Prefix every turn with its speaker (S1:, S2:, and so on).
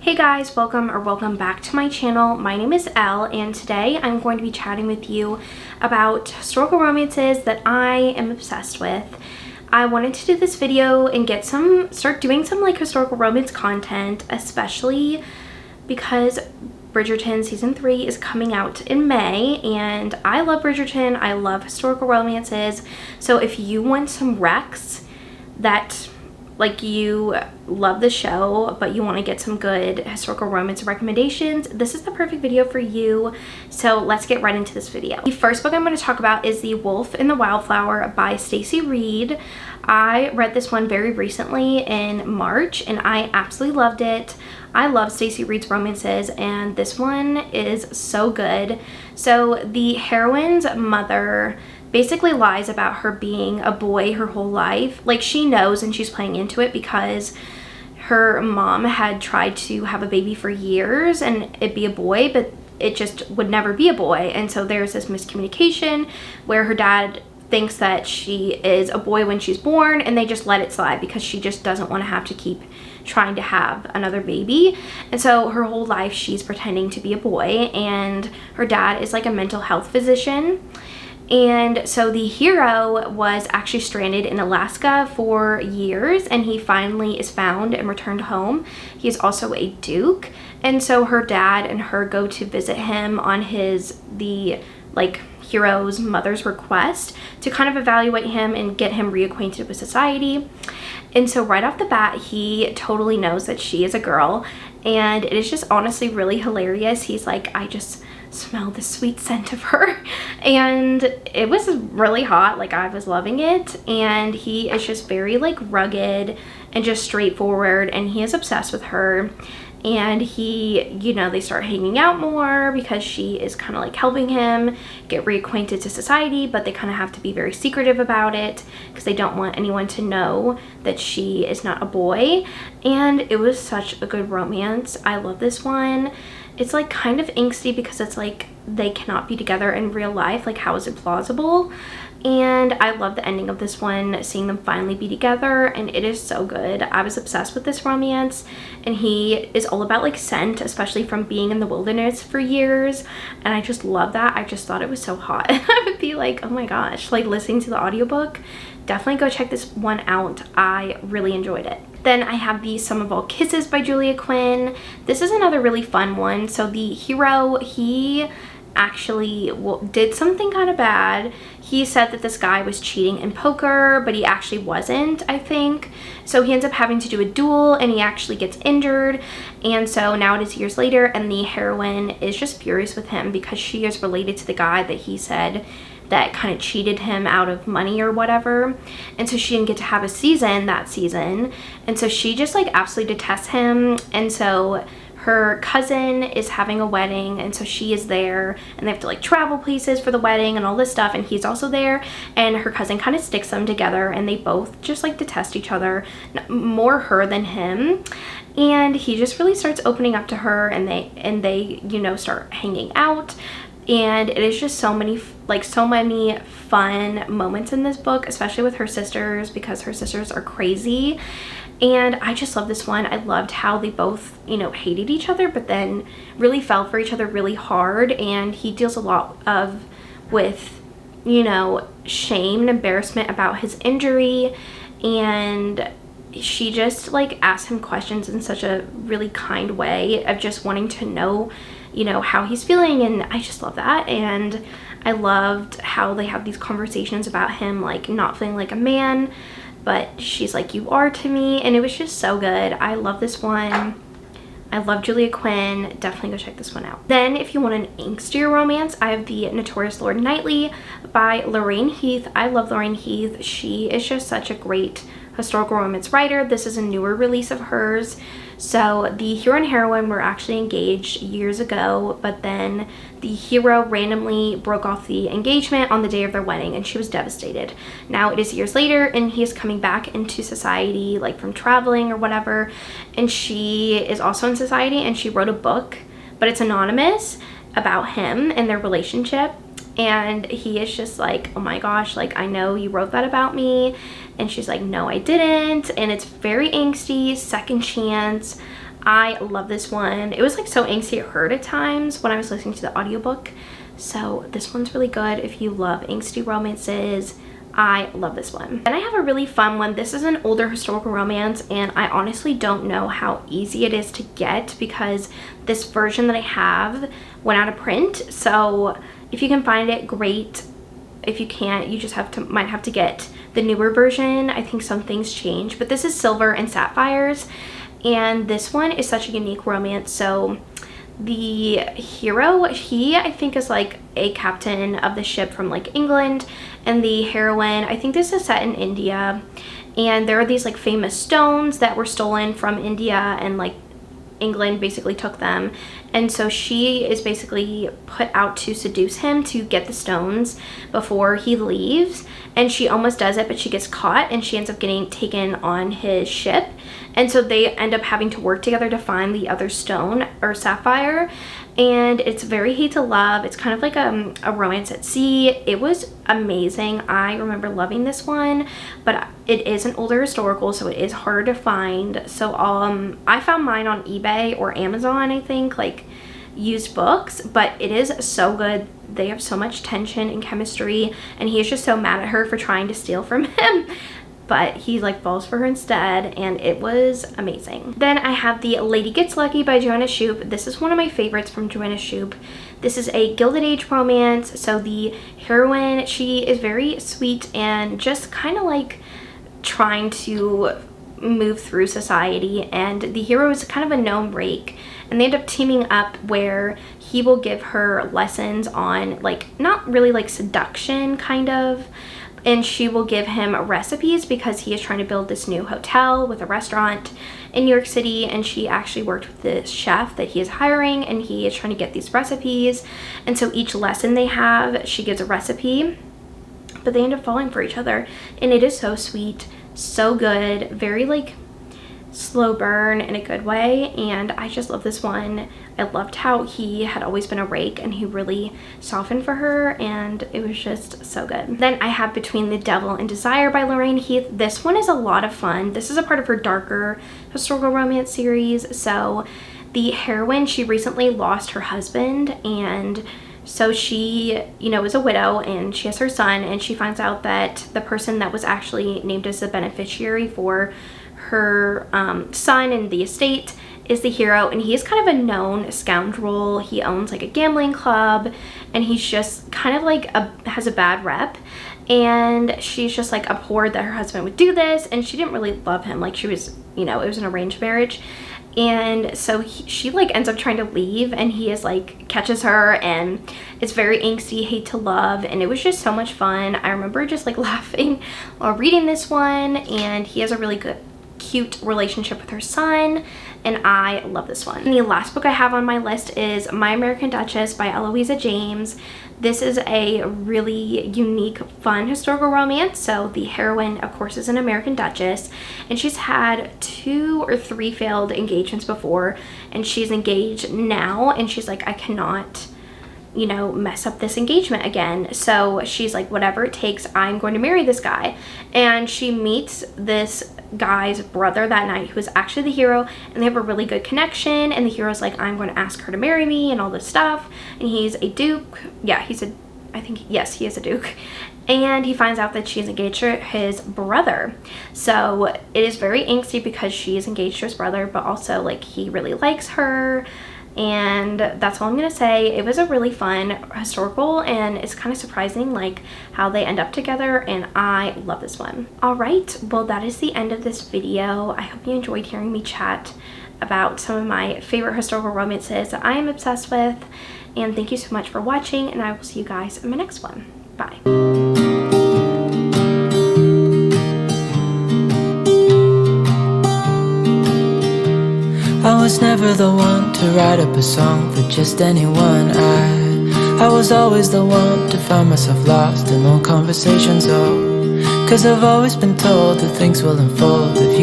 S1: Hey guys, welcome back to my channel. My name is Elle, and today I'm going to be chatting with you about historical romances that I am obsessed with. I wanted to do this video and start doing some like historical romance content, especially because Bridgerton season 3 is coming out in May, and I love Bridgerton. I love historical romances. So if you want some recs that like you love the show but you want to get some good historical romance recommendations, this is the perfect video for you. So let's get right into this video. The first book I'm going to talk about is The Wolf and the Wildflower by Stacey Reid. I read this one very recently in March and I absolutely loved it. I love Stacey Reid's romances and this one is so good. So the heroine's mother basically lies about her being a boy her whole life. Like, she knows and she's playing into it because her mom had tried to have a baby for years and it'd be a boy, but it just would never be a boy. And so there's this miscommunication where her dad thinks that she is a boy when she's born, and they just let it slide because she just doesn't want to have to keep trying to have another baby. And so her whole life she's pretending to be a boy, and her dad is like a mental health physician. And so the hero was actually stranded in Alaska for years, and he finally is found and returned home. He is also a duke, and so her dad and her go to visit him on the hero's mother's request to kind of evaluate him and get him reacquainted with society. And so right off the bat, he totally knows that she is a girl, and it is just honestly really hilarious. He's like, I just smell the sweet scent of her, and it was really hot. Like, I was loving it. And he is just very like rugged and just straightforward, and he is obsessed with her. And they start hanging out more because she is kind of like helping him get reacquainted to society, but they kind of have to be very secretive about it because they don't want anyone to know that she is not a boy. And it was such a good romance. I love this one. It's like kind of angsty because it's like they cannot be together in real life. Like, how is it plausible? And I love the ending of this one, seeing them finally be together, and it is so good. I was obsessed with this romance, and he is all about like scent, especially from being in the wilderness for years, and I just love that. I just thought it was so hot. I would be like, oh my gosh, like listening to the audiobook. Definitely go check this one out. I really enjoyed it. Then I have The Sum of All Kisses by Julia Quinn. This is another really fun one. So the hero, he actually did something kind of bad. He said that this guy was cheating in poker, but he actually wasn't, I think. So he ends up having to do a duel, and he actually gets injured. And so now it is years later, and the heroine is just furious with him because she is related to the guy that he said that kind of cheated him out of money or whatever. And so she didn't get to have a season that season, and so she just like absolutely detests him. And so her cousin is having a wedding, and so she is there, and they have to like travel places for the wedding and all this stuff, and he's also there, and her cousin kind of sticks them together, and they both just like detest each other, more her than him. And he just really starts opening up to her, and they start hanging out. And it is just so many fun moments in this book, especially with her sisters, because her sisters are crazy. And I just love this one. I loved how they both, hated each other, but then really fell for each other really hard. And he deals a lot with shame and embarrassment about his injury. And she just like asks him questions in such a really kind way of just wanting to know how he's feeling, and I just love that. And I loved how they have these conversations about him like not feeling like a man, but she's like, you are to me, and it was just so good. I love this one. I love Julia Quinn. Definitely go check this one out. Then if you want an angstier romance, I have The Notorious Lord Knightley by Lorraine Heath. I love Lorraine Heath. She is just such a great historical romance writer. This is a newer release of hers. So the hero and heroine were actually engaged years ago, but then the hero randomly broke off the engagement on the day of their wedding, and she was devastated. Now it is years later, and he is coming back into society, like from traveling or whatever, and she is also in society, and she wrote a book, but it's anonymous, about him and their relationship. And he is just like, oh my gosh, like, I know you wrote that about me. And she's like, no, I didn't. And it's very angsty, second chance. I love this one. It was like so angsty it hurt at times when I was listening to the audiobook. So this one's really good if you love angsty romances. I love this one. Then I have a really fun one. This is an older historical romance, and I honestly don't know how easy it is to get because this version that I have went out of print. So if you can find it, great. If you can't, you just might have to get the newer version. I think some things change, but this is Silver and Sapphires, and this one is such a unique romance. So the hero, he I think is like a captain of the ship from like England, and the heroine, I think this is set in India, and there are these like famous stones that were stolen from India, and like England basically took them, and so she is basically put out to seduce him to get the stones before he leaves, and she almost does it, but she gets caught and she ends up getting taken on his ship, and so they end up having to work together to find the other stone or sapphire. And it's very hate to love. It's kind of like a romance at sea. It was amazing. I remember loving this one, but it is an older historical, so it is harder to find. So I found mine on eBay or Amazon, I think, like used books, but it is so good. They have so much tension and chemistry, and he is just so mad at her for trying to steal from him. But he like falls for her instead, and it was amazing. Then I have The Lady Gets Lucky by Joanna Shupe. This is one of my favorites from Joanna Shupe. This is a Gilded Age romance. So the heroine, she is very sweet and just kind of like trying to move through society, and the hero is kind of a gnome rake, and they end up teaming up where he will give her lessons on like not really like seduction kind of, and she will give him recipes because he is trying to build this new hotel with a restaurant in New York City, and she actually worked with the chef that he is hiring, and he is trying to get these recipes, and so each lesson they have, she gives a recipe, but they end up falling for each other, and it is so sweet, so good, very like slow burn in a good way, and I just love this one. I loved how he had always been a rake and he really softened for her, and it was just so good. Then I have Between the Devil and Desire by Lorraine Heath. This one is a lot of fun. This is a part of her darker historical romance series. So the heroine, she recently lost her husband, and so she, you know, is a widow, and she has her son, and she finds out that the person that was actually named as the beneficiary for her son and the estate is the hero, and he is kind of a known scoundrel. He owns like a gambling club, and he's just kind of like has a bad rep, and she's just like abhorred that her husband would do this, and she didn't really love him. Like, she was, you know, it was an arranged marriage, and so she like ends up trying to leave, and he is like catches her, and it's very angsty, hate to love, and it was just so much fun. I remember just like laughing while reading this one, and he has a really good cute relationship with her son, and I love this one. And the last book I have on my list is My American Duchess by Eloisa James. This is a really unique, fun historical romance. So the heroine, of course, is an American Duchess, and she's had 2 or 3 failed engagements before, and she's engaged now, and she's like, I cannot, you know, mess up this engagement again. So she's like, whatever it takes, I'm going to marry this guy. And she meets this guy's brother that night, who is actually the hero, and they have a really good connection, and the hero's like, I'm going to ask her to marry me and all this stuff, and he's a duke. Yeah, I think, yes, he is a duke, and he finds out that she's engaged to his brother. So it is very angsty because she is engaged to his brother, but also like he really likes her. And that's all I'm gonna say. It was a really fun historical, and it's kind of surprising like how they end up together, and I love this one. All right, well, that is the end of this video. I hope you enjoyed hearing me chat about some of my favorite historical romances that I am obsessed with, and thank you so much for watching, and I will see you guys in my next one. Bye.
S2: I was never the one to write up a song for just anyone. I was always the one to find myself lost in long conversations. Oh, 'cause I've always been told that things will unfold